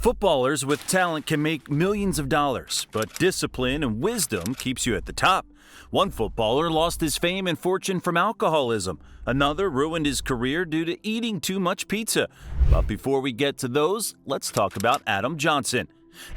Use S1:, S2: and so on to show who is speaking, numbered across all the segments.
S1: Footballers with talent can make millions of dollars, but discipline and wisdom keeps you at the top. One footballer lost his fame and fortune from alcoholism. Another ruined his career due to eating too much pizza. But before we get to those, let's talk about Adam Johnson.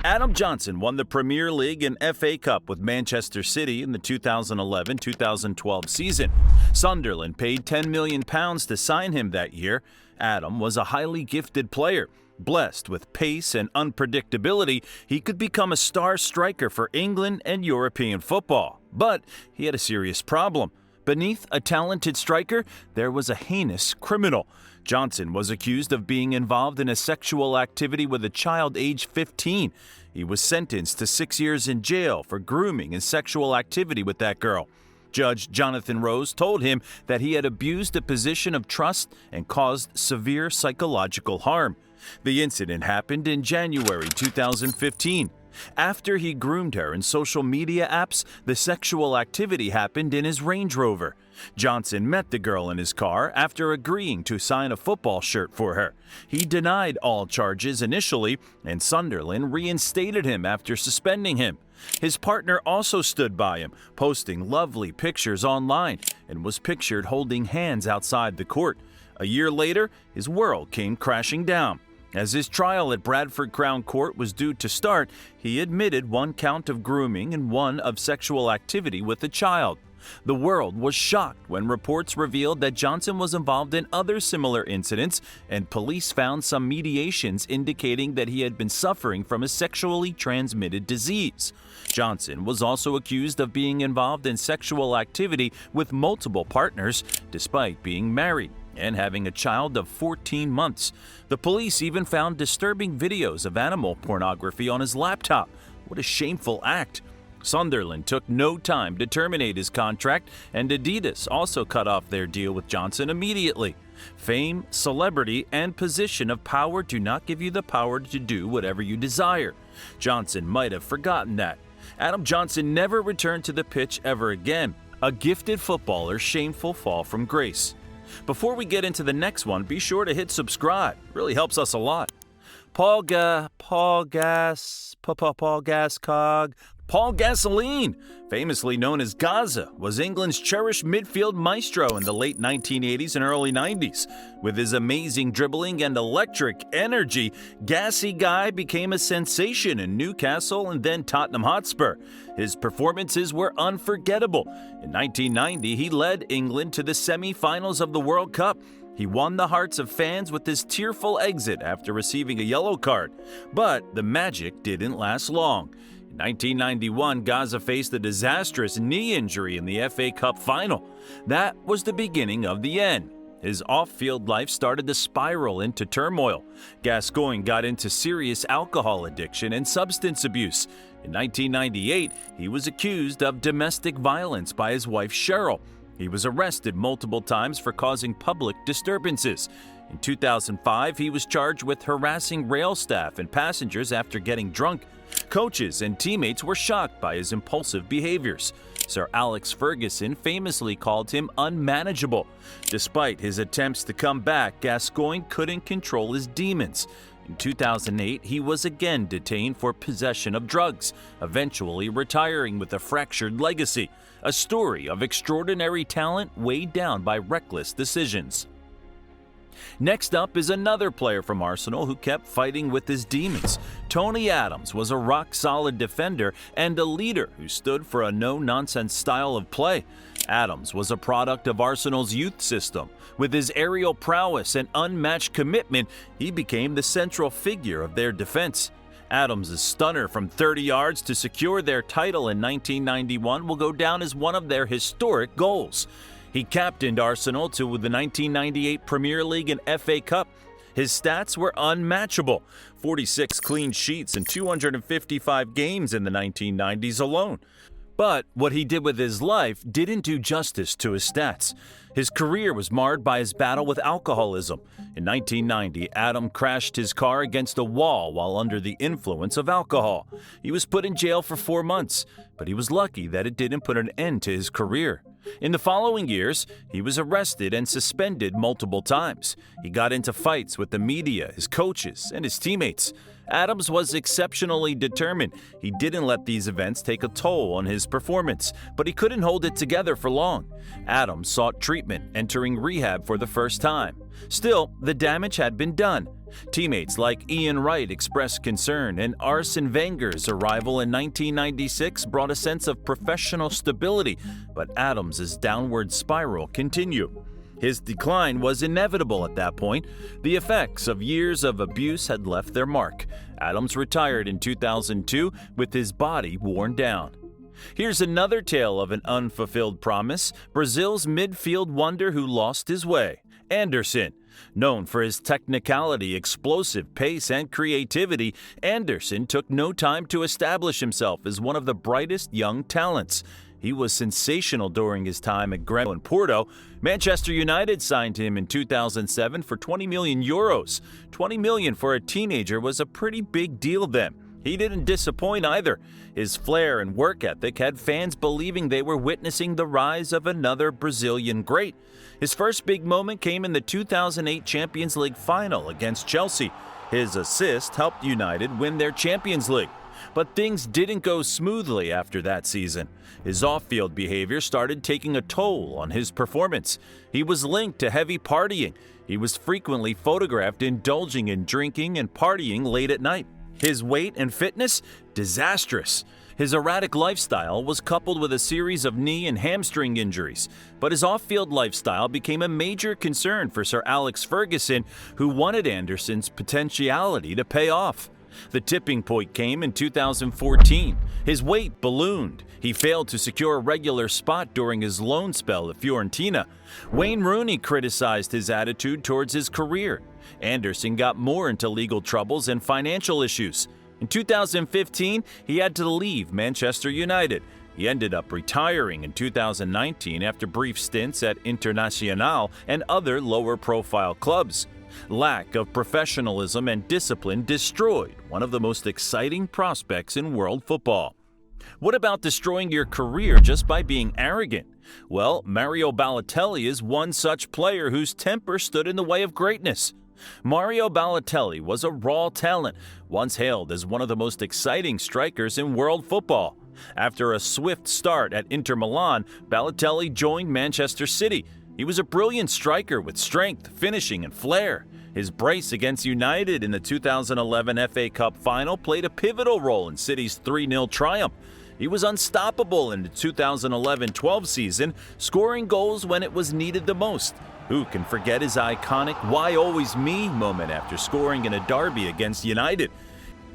S1: Adam Johnson won the Premier League and FA Cup with Manchester City in the 2011-2012 season. Sunderland paid £10 million to sign him that year. Adam was a highly gifted player. Blessed with pace and unpredictability, he could become a star striker for England and European football. But he had a serious problem. Beneath a talented striker, there was a heinous criminal. Johnson was accused of being involved in a sexual activity with a child aged 15. He was sentenced to 6 years in jail for grooming and sexual activity with that girl. Judge Jonathan Rose told him that he had abused a position of trust and caused severe psychological harm. The incident happened in January 2015. After he groomed her in social media apps, the sexual activity happened in his Range Rover. Johnson met the girl in his car after agreeing to sign a football shirt for her. He denied all charges initially, and Sunderland reinstated him after suspending him. His partner also stood by him, posting lovely pictures online, and was pictured holding hands outside the court. A year later, his world came crashing down. As his trial at Bradford Crown Court was due to start, he admitted one count of grooming and one of sexual activity with a child. The world was shocked when reports revealed that Johnson was involved in other similar incidents, and police found some mediations indicating that he had been suffering from a sexually transmitted disease. Johnson was also accused of being involved in sexual activity with multiple partners, despite being married and having a child of 14 months. The police even found disturbing videos of animal pornography on his laptop. What a shameful act. Sunderland took no time to terminate his contract, and Adidas also cut off their deal with Johnson immediately. Fame, celebrity, and position of power do not give you the power to do whatever you desire. Johnson might have forgotten that. Adam Johnson never returned to the pitch ever again. A gifted footballer's shameful fall from grace. Before we get into the next one, be sure to hit subscribe. It really helps us a lot. Paul Gasoline, famously known as Gaza, was England's cherished midfield maestro in the late 1980s and early 90s. With his amazing dribbling and electric energy, Gassy Guy became a sensation in Newcastle and then Tottenham Hotspur. His performances were unforgettable. In 1990, he led England to the semi-finals of the World Cup. He won the hearts of fans with his tearful exit after receiving a yellow card. But the magic didn't last long. In 1991, Gaza faced a disastrous knee injury in the FA Cup final. That was the beginning of the end. His off-field life started to spiral into turmoil. Gascoigne got into serious alcohol addiction and substance abuse. In 1998, he was accused of domestic violence by his wife Cheryl. He was arrested multiple times for causing public disturbances. In 2005, he was charged with harassing rail staff and passengers after getting drunk. Coaches and teammates were shocked by his impulsive behaviors. Sir Alex Ferguson famously called him unmanageable. Despite his attempts to come back, Gascoigne couldn't control his demons. In 2008, he was again detained for possession of drugs, eventually retiring with a fractured legacy. A story of extraordinary talent weighed down by reckless decisions. Next up is another player from Arsenal who kept fighting with his demons. Tony Adams was a rock-solid defender and a leader who stood for a no-nonsense style of play. Adams was a product of Arsenal's youth system. With his aerial prowess and unmatched commitment, he became the central figure of their defense. Adams' stunner from 30 yards to secure their title in 1991 will go down as one of their historic goals. He captained Arsenal to the 1998 Premier League and FA Cup. His stats were unmatchable: 46 clean sheets in 255 games in the 1990s alone. But what he did with his life didn't do justice to his stats. His career was marred by his battle with alcoholism. In 1990, Adam crashed his car against a wall while under the influence of alcohol. He was put in jail for 4 months, but he was lucky that it didn't put an end to his career. In the following years, he was arrested and suspended multiple times. He got into fights with the media, his coaches, and his teammates. Adams was exceptionally determined. He didn't let these events take a toll on his performance, but he couldn't hold it together for long. Adams sought treatment, entering rehab for the first time. Still, the damage had been done. Teammates like Ian Wright expressed concern, and Arsene Wenger's arrival in 1996 brought a sense of professional stability, but Adams' downward spiral continued. His decline was inevitable at that point. The effects of years of abuse had left their mark. Adams retired in 2002 with his body worn down. Here's another tale of an unfulfilled promise: Brazil's midfield wonder who lost his way. Anderson. Known for his technicality, explosive pace, and creativity, Anderson took no time to establish himself as one of the brightest young talents. He was sensational during his time at Grêmio and Porto. Manchester United signed him in 2007 for €20 million. $20 million for a teenager was a pretty big deal then. He didn't disappoint either. His flair and work ethic had fans believing they were witnessing the rise of another Brazilian great. His first big moment came in the 2008 Champions League final against Chelsea. His assist helped United win their Champions League. But things didn't go smoothly after that season. His off-field behavior started taking a toll on his performance. He was linked to heavy partying. He was frequently photographed indulging in drinking and partying late at night. His weight and fitness? Disastrous. His erratic lifestyle was coupled with a series of knee and hamstring injuries. But his off-field lifestyle became a major concern for Sir Alex Ferguson, who wanted Anderson's potentiality to pay off. The tipping point came in 2014. His weight ballooned. He failed to secure a regular spot during his loan spell at Fiorentina. Wayne Rooney criticized his attitude towards his career. Anderson got more into legal troubles and financial issues. In 2015, he had to leave Manchester United. He ended up retiring in 2019 after brief stints at Internacional and other lower-profile clubs. Lack of professionalism and discipline destroyed one of the most exciting prospects in world football. What about destroying your career just by being arrogant? Well, Mario Balotelli is one such player whose temper stood in the way of greatness. Mario Balotelli was a raw talent, once hailed as one of the most exciting strikers in world football. After a swift start at Inter Milan, Balotelli joined Manchester City. He was a brilliant striker with strength, finishing, and flair. His brace against United in the 2011 FA Cup final played a pivotal role in City's 3-0 triumph. He was unstoppable in the 2011-12 season, scoring goals when it was needed the most. Who can forget his iconic "Why always me" moment after scoring in a derby against United?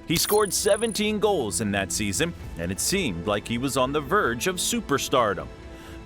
S1: He scored 17 goals in that season, and it seemed like he was on the verge of superstardom.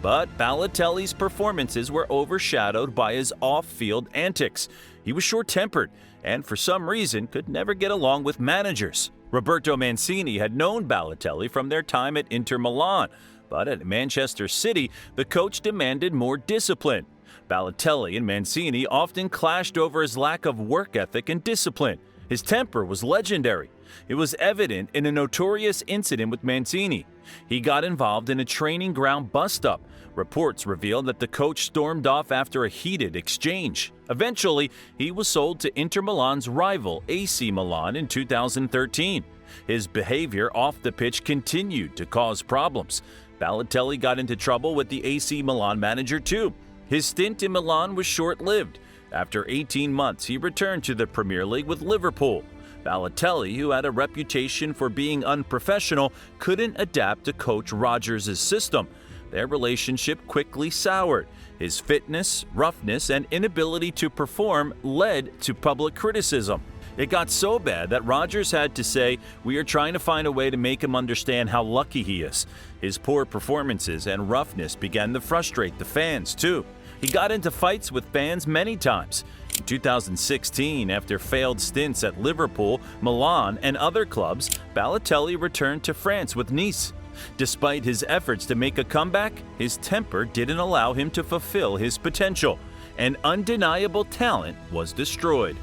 S1: But Balotelli's performances were overshadowed by his off-field antics. He was short-tempered and, for some reason, could never get along with managers. Roberto Mancini had known Balotelli from their time at Inter Milan, but at Manchester City, the coach demanded more discipline. Balotelli and Mancini often clashed over his lack of work ethic and discipline. His temper was legendary. It was evident in a notorious incident with Mancini. He got involved in a training ground bust-up. Reports revealed that the coach stormed off after a heated exchange. Eventually, he was sold to Inter Milan's rival AC Milan in 2013. His behavior off the pitch continued to cause problems. Balotelli got into trouble with the AC Milan manager too. His stint in Milan was short-lived. After 18 months, he returned to the Premier League with Liverpool. Balotelli, who had a reputation for being unprofessional, couldn't adapt to Coach Rodgers' system. Their relationship quickly soured. His fitness, roughness, and inability to perform led to public criticism. It got so bad that Rodgers had to say, "We are trying to find a way to make him understand how lucky he is." His poor performances and roughness began to frustrate the fans, too. He got into fights with fans many times. In 2016, after failed stints at Liverpool, Milan, and other clubs, Balotelli returned to France with Nice. Despite his efforts to make a comeback, his temper didn't allow him to fulfill his potential. An undeniable talent was destroyed.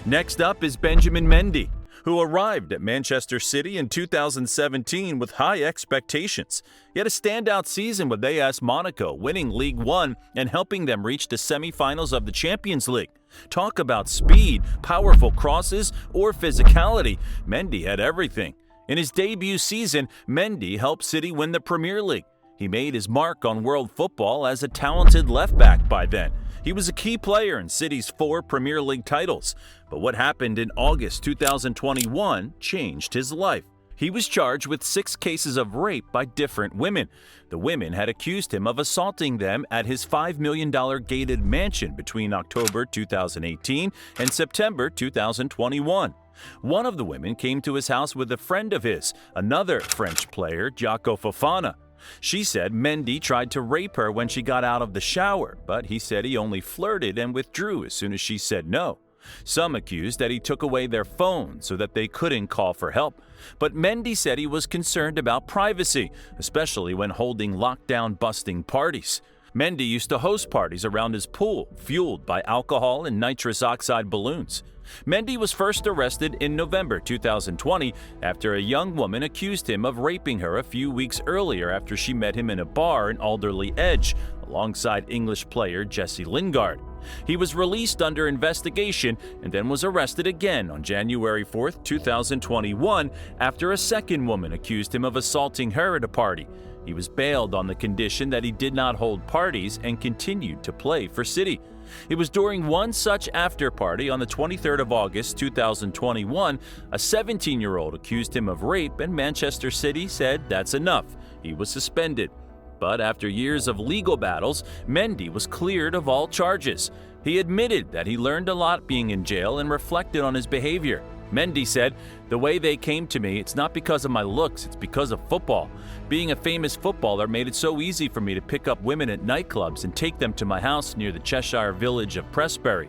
S1: Next up is Benjamin Mendy, who arrived at Manchester City in 2017 with high expectations. He had a standout season with AS Monaco, winning League One and helping them reach the semi-finals of the Champions League. Talk about speed, powerful crosses, or physicality. Mendy had everything. In his debut season, Mendy helped City win the Premier League. He made his mark on world football as a talented left-back by then. He was a key player in City's 4 Premier League titles. But what happened in August 2021 changed his life. He was charged with 6 cases of rape by different women. The women had accused him of assaulting them at his $5 million gated mansion between October 2018 and September 2021. One of the women came to his house with a friend of his, another French player, Jaco Fofana. She said Mendy tried to rape her when she got out of the shower, but he said he only flirted and withdrew as soon as she said no. Some accused that he took away their phone so that they couldn't call for help. But Mendy said he was concerned about privacy, especially when holding lockdown-busting parties. Mendy used to host parties around his pool, fueled by alcohol and nitrous oxide balloons. Mendy was first arrested in November 2020 after a young woman accused him of raping her a few weeks earlier after she met him in a bar in Alderley Edge, alongside English player Jesse Lingard. He was released under investigation and then was arrested again on January 4, 2021, after a second woman accused him of assaulting her at a party. He was bailed on the condition that he did not hold parties and continued to play for City. It was during one such after-party on the 23rd of August 2021, a 17-year-old accused him of rape and Manchester City said that's enough. He was suspended. But after years of legal battles, Mendy was cleared of all charges. He admitted that he learned a lot being in jail and reflected on his behavior. Mendy said, "The way they came to me, it's not because of my looks, it's because of football. Being a famous footballer made it so easy for me to pick up women at nightclubs and take them to my house near the Cheshire village of Prestbury."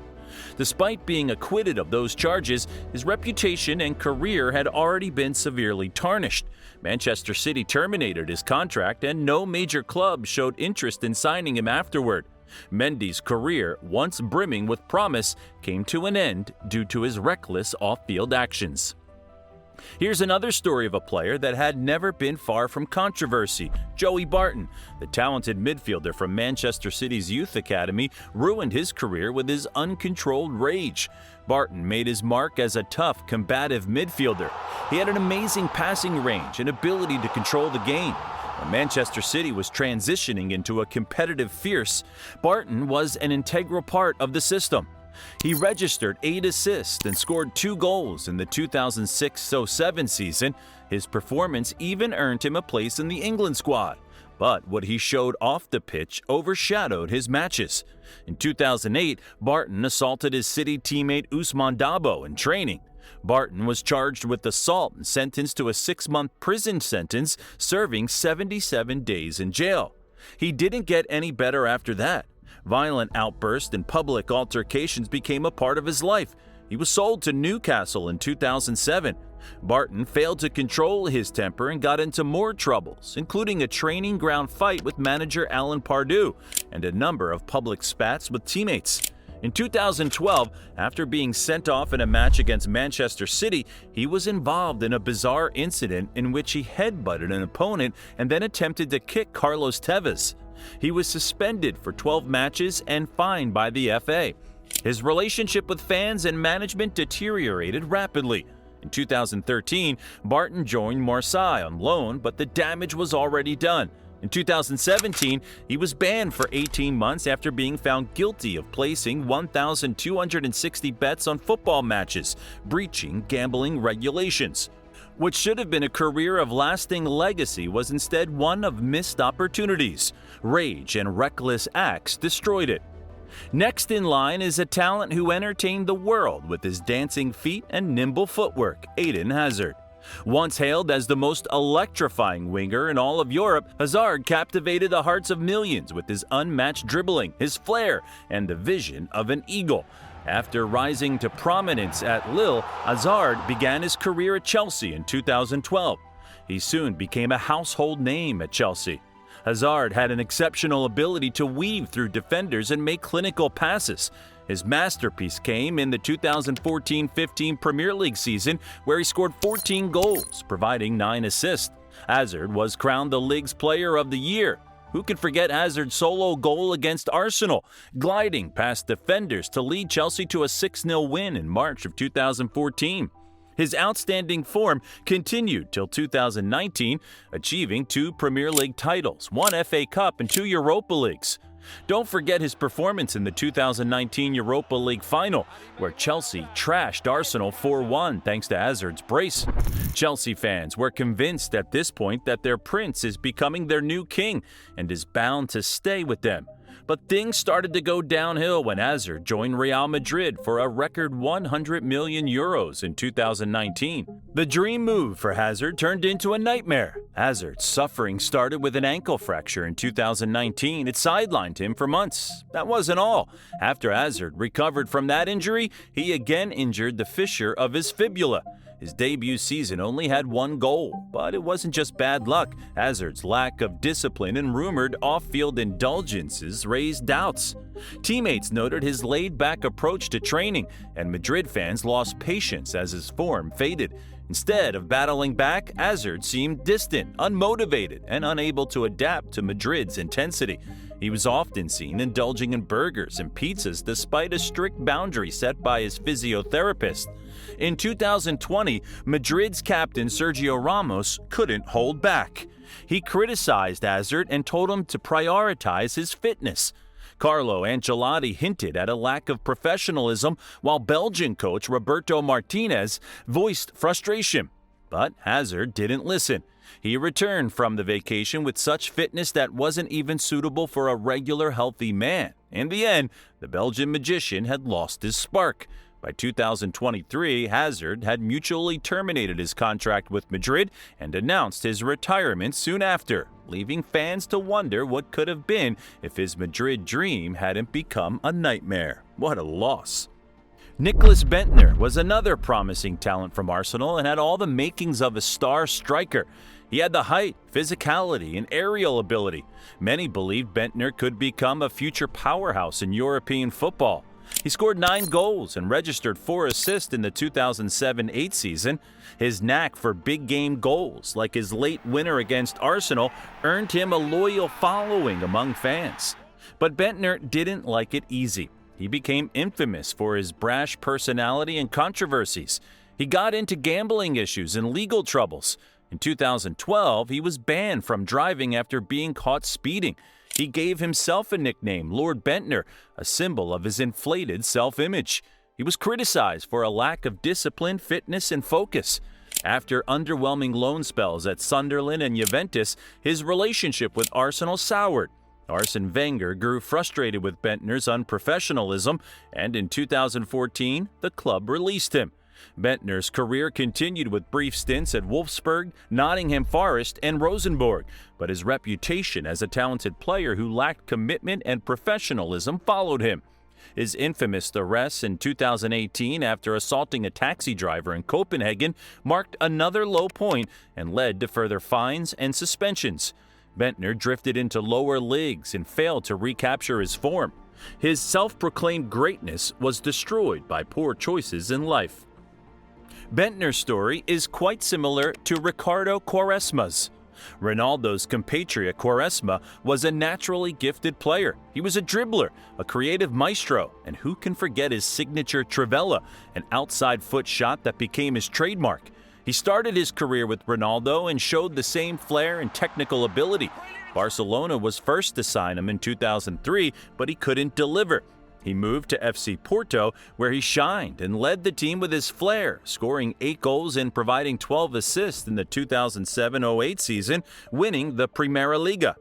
S1: Despite being acquitted of those charges, his reputation and career had already been severely tarnished. Manchester City terminated his contract and no major club showed interest in signing him afterward. Mendy's career, once brimming with promise, came to an end due to his reckless off-field actions. Here's another story of a player that had never been far from controversy. Joey Barton, the talented midfielder from Manchester City's youth academy, ruined his career with his uncontrolled rage. Barton made his mark as a tough, combative midfielder. He had an amazing passing range and ability to control the game. When Manchester City was transitioning into a competitive fierce, Barton was an integral part of the system. He registered 8 assists and scored 2 goals in the 2006-07 season. His performance even earned him a place in the England squad. But what he showed off the pitch overshadowed his matches. In 2008, Barton assaulted his City teammate Ousmane Dabo in training. Barton was charged with assault and sentenced to a 6-month prison sentence, serving 77 days in jail. He didn't get any better after that. Violent outbursts and public altercations became a part of his life. He was sold to Newcastle in 2007. Barton failed to control his temper and got into more troubles, including a training ground fight with manager Alan Pardew and a number of public spats with teammates. In 2012, after being sent off in a match against Manchester City, he was involved in a bizarre incident in which he headbutted an opponent and then attempted to kick Carlos Tevez. He was suspended for 12 matches and fined by the FA. His relationship with fans and management deteriorated rapidly. In 2013, Barton joined Marseille on loan, but the damage was already done. In 2017, he was banned for 18 months after being found guilty of placing 1,260 bets on football matches, breaching gambling regulations. What should have been a career of lasting legacy was instead one of missed opportunities. Rage and reckless acts destroyed it. Next in line is a talent who entertained the world with his dancing feet and nimble footwork, Eden Hazard. Once hailed as the most electrifying winger in all of Europe, Hazard captivated the hearts of millions with his unmatched dribbling, his flair, and the vision of an eagle. After rising to prominence at Lille, Hazard began his career at Chelsea in 2012. He soon became a household name at Chelsea. Hazard had an exceptional ability to weave through defenders and make clinical passes. His masterpiece came in the 2014-15 Premier League season, where he scored 14 goals, providing 9 assists. Hazard was crowned the league's Player of the Year. Who can forget Hazard's solo goal against Arsenal, gliding past defenders to lead Chelsea to a 6-0 win in March of 2014? His outstanding form continued till 2019, achieving 2 Premier League titles, 1 FA Cup, and 2 Europa Leagues. Don't forget his performance in the 2019 Europa League final, where Chelsea trashed Arsenal 4-1 thanks to Hazard's brace. Chelsea fans were convinced at this point that their prince is becoming their new king and is bound to stay with them. But things started to go downhill when Hazard joined Real Madrid for a record €100 million in 2019. The dream move for Hazard turned into a nightmare. Hazard's suffering started with an ankle fracture in 2019. It sidelined him for months. That wasn't all. After Hazard recovered from that injury, he again injured the fissure of his fibula. His debut season only had 1 goal, but it wasn't just bad luck. Hazard's lack of discipline and rumored off-field indulgences raised doubts. Teammates noted his laid-back approach to training, and Madrid fans lost patience as his form faded. Instead of battling back, Hazard seemed distant, unmotivated, and unable to adapt to Madrid's intensity. He was often seen indulging in burgers and pizzas despite a strict boundary set by his physiotherapist. In 2020, Madrid's captain Sergio Ramos couldn't hold back. He criticized Hazard and told him to prioritize his fitness. Carlo Ancelotti hinted at a lack of professionalism, while Belgian coach Roberto Martinez voiced frustration. But Hazard didn't listen. He returned from the vacation with such fitness that wasn't even suitable for a regular healthy man. In the end, the Belgian magician had lost his spark. By 2023, Hazard had mutually terminated his contract with Madrid and announced his retirement soon after, leaving fans to wonder what could have been if his Madrid dream hadn't become a nightmare. What a loss. Nicolas Bendtner was another promising talent from Arsenal and had all the makings of a star striker. He had the height, physicality, and aerial ability. Many believed Bendtner could become a future powerhouse in European football. He scored 9 goals and registered 4 assists in the 2007-8 season. His knack for big-game goals, like his late winner against Arsenal, earned him a loyal following among fans. But Bendtner didn't like it easy. He became infamous for his brash personality and controversies. He got into gambling issues and legal troubles. In 2012, he was banned from driving after being caught speeding. He gave himself a nickname, Lord Bendtner, a symbol of his inflated self-image. He was criticized for a lack of discipline, fitness, and focus. After underwhelming loan spells at Sunderland and Juventus, his relationship with Arsenal soured. Arsene Wenger grew frustrated with Bendtner's unprofessionalism, and in 2014, the club released him. Bendtner's career continued with brief stints at Wolfsburg, Nottingham Forest, and Rosenborg, but his reputation as a talented player who lacked commitment and professionalism followed him. His infamous arrest in 2018 after assaulting a taxi driver in Copenhagen marked another low point and led to further fines and suspensions. Bendtner drifted into lower leagues and failed to recapture his form. His self-proclaimed greatness was destroyed by poor choices in life. Bendtner's story is quite similar to Ricardo Quaresma's. Ronaldo's compatriot Quaresma was a naturally gifted player. He was a dribbler, a creative maestro, and who can forget his signature trivela, an outside foot shot that became his trademark. He started his career with Ronaldo and showed the same flair and technical ability. Barcelona was first to sign him in 2003, but he couldn't deliver. He moved to FC Porto, where he shined and led the team with his flair, scoring 8 goals and providing 12 assists in the 2007-08 season, winning the Primera Liga.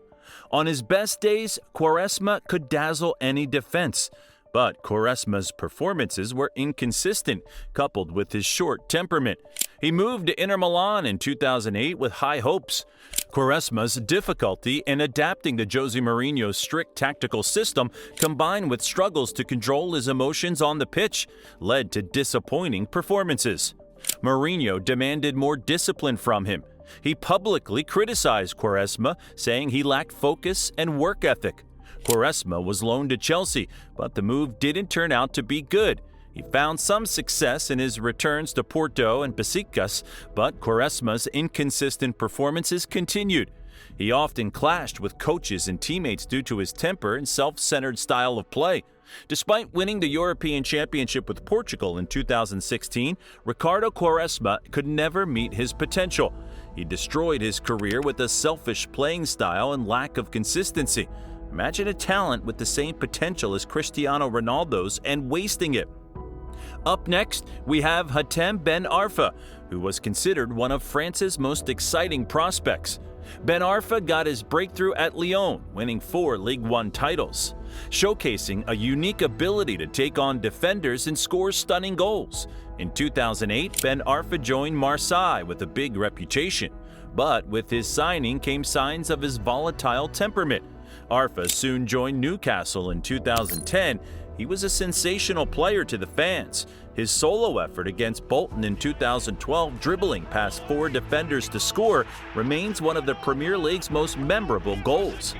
S1: On his best days, Quaresma could dazzle any defense. But Quaresma's performances were inconsistent, coupled with his short temperament. He moved to Inter Milan in 2008 with high hopes. Quaresma's difficulty in adapting to Jose Mourinho's strict tactical system, combined with struggles to control his emotions on the pitch, led to disappointing performances. Mourinho demanded more discipline from him. He publicly criticized Quaresma, saying he lacked focus and work ethic. Quaresma was loaned to Chelsea, but the move didn't turn out to be good. He found some success in his returns to Porto and Besiktas, but Quaresma's inconsistent performances continued. He often clashed with coaches and teammates due to his temper and self-centered style of play. Despite winning the European Championship with Portugal in 2016, Ricardo Quaresma could never meet his potential. He destroyed his career with a selfish playing style and lack of consistency. Imagine a talent with the same potential as Cristiano Ronaldo's and wasting it. Up next, we have Hatem Ben Arfa, who was considered one of France's most exciting prospects. Ben Arfa got his breakthrough at Lyon, winning 4 Ligue 1 titles, showcasing a unique ability to take on defenders and score stunning goals. In 2008, Ben Arfa joined Marseille with a big reputation, but with his signing came signs of his volatile temperament. Arfa soon joined Newcastle in 2010. He was a sensational player to the fans. His solo effort against Bolton in 2012, dribbling past 4 defenders to score, remains one of the Premier League's most memorable goals.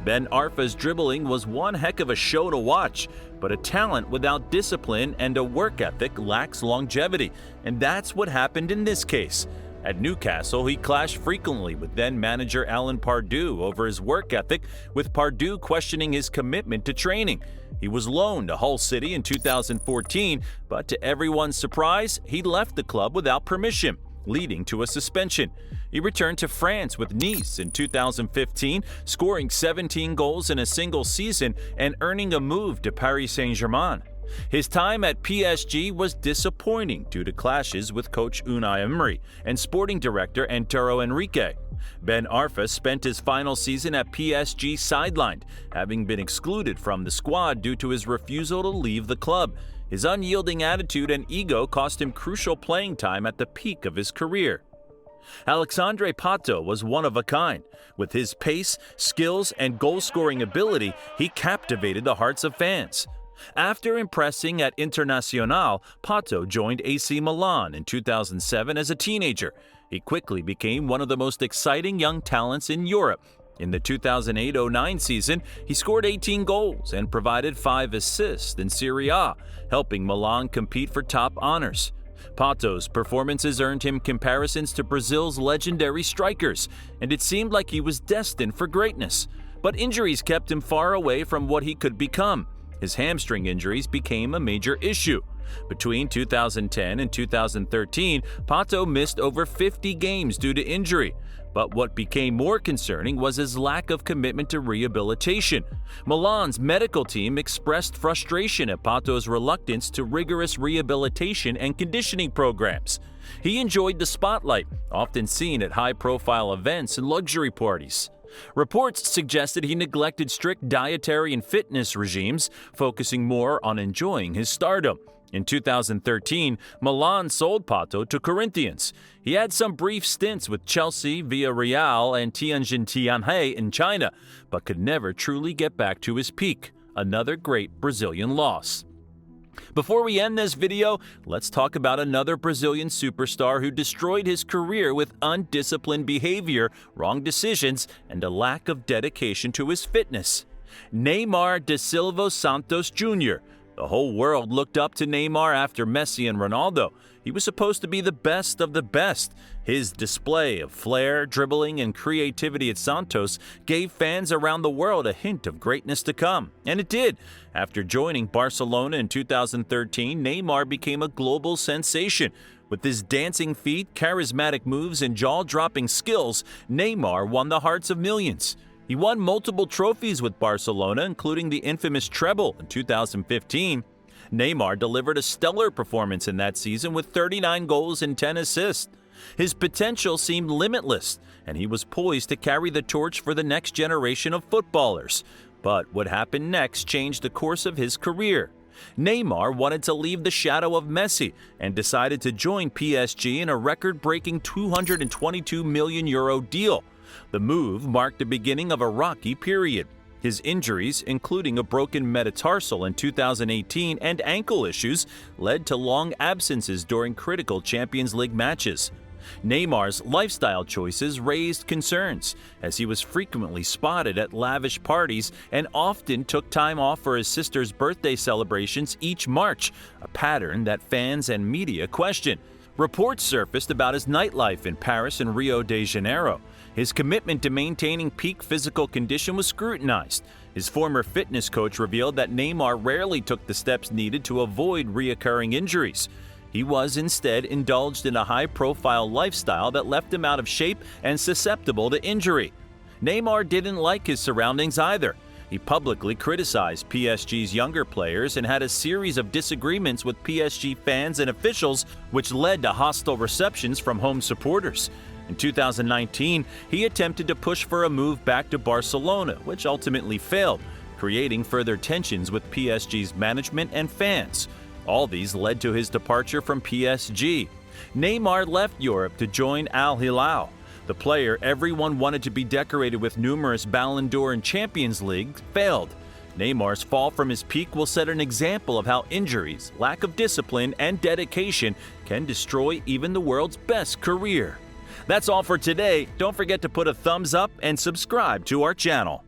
S1: Ben Arfa's dribbling was one heck of a show to watch, but a talent without discipline and a work ethic lacks longevity, and that's what happened in this case. At Newcastle, he clashed frequently with then-manager Alan Pardew over his work ethic, with Pardew questioning his commitment to training. He was loaned to Hull City in 2014, but to everyone's surprise, he left the club without permission, leading to a suspension. He returned to France with Nice in 2015, scoring 17 goals in a single season and earning a move to Paris Saint-Germain. His time at PSG was disappointing due to clashes with coach Unai Emery and sporting director Antero Henrique. Ben Arfa spent his final season at PSG sidelined, having been excluded from the squad due to his refusal to leave the club. His unyielding attitude and ego cost him crucial playing time at the peak of his career. Alexandre Pato was one of a kind. With his pace, skills, and goal-scoring ability, he captivated the hearts of fans. After impressing at Internazionale, Pato joined AC Milan in 2007 as a teenager. He quickly became one of the most exciting young talents in Europe. In the 2008-09 season, he scored 18 goals and provided 5 assists in Serie A, helping Milan compete for top honors. Pato's performances earned him comparisons to Brazil's legendary strikers, and it seemed like he was destined for greatness. But injuries kept him far away from what he could become. His hamstring injuries became a major issue. Between 2010 and 2013, Pato missed over 50 games due to injury. But what became more concerning was his lack of commitment to rehabilitation. Milan's medical team expressed frustration at Pato's reluctance to rigorous rehabilitation and conditioning programs. He enjoyed the spotlight, often seen at high-profile events and luxury parties. Reports suggested he neglected strict dietary and fitness regimes, focusing more on enjoying his stardom. In 2013, Milan sold Pato to Corinthians. He had some brief stints with Chelsea, Villarreal, and Tianjin Tianhe in China, but could never truly get back to his peak. Another great Brazilian loss. Before we end this video, let's talk about another Brazilian superstar who destroyed his career with undisciplined behavior, wrong decisions, and a lack of dedication to his fitness. Neymar da Silva Santos Jr. The whole world looked up to Neymar after Messi and Ronaldo. He was supposed to be the best of the best. His display of flair, dribbling, and creativity at Santos gave fans around the world a hint of greatness to come. And it did. After joining Barcelona in 2013, Neymar became a global sensation. With his dancing feet, charismatic moves, and jaw-dropping skills, Neymar won the hearts of millions. He won multiple trophies with Barcelona, including the infamous treble in 2015. Neymar delivered a stellar performance in that season with 39 goals and 10 assists. His potential seemed limitless, and he was poised to carry the torch for the next generation of footballers. But what happened next changed the course of his career. Neymar wanted to leave the shadow of Messi and decided to join PSG in a record-breaking €222 million deal. The move marked the beginning of a rocky period. His injuries, including a broken metatarsal in 2018 and ankle issues, led to long absences during critical Champions League matches. Neymar's lifestyle choices raised concerns, as he was frequently spotted at lavish parties and often took time off for his sister's birthday celebrations each March, a pattern that fans and media questioned. Reports surfaced about his nightlife in Paris and Rio de Janeiro. His commitment to maintaining peak physical condition was scrutinized. His former fitness coach revealed that Neymar rarely took the steps needed to avoid reoccurring injuries. He was instead indulged in a high-profile lifestyle that left him out of shape and susceptible to injury. Neymar didn't like his surroundings either. He publicly criticized PSG's younger players and had a series of disagreements with PSG fans and officials, which led to hostile receptions from home supporters. In 2019, he attempted to push for a move back to Barcelona, which ultimately failed, creating further tensions with PSG's management and fans. All these led to his departure from PSG. Neymar left Europe to join Al Hilal. The player everyone wanted to be decorated with numerous Ballon d'Or and Champions League failed. Neymar's fall from his peak will set an example of how injuries, lack of discipline, and dedication can destroy even the world's best career. That's all for today. Don't forget to put a thumbs up and subscribe to our channel.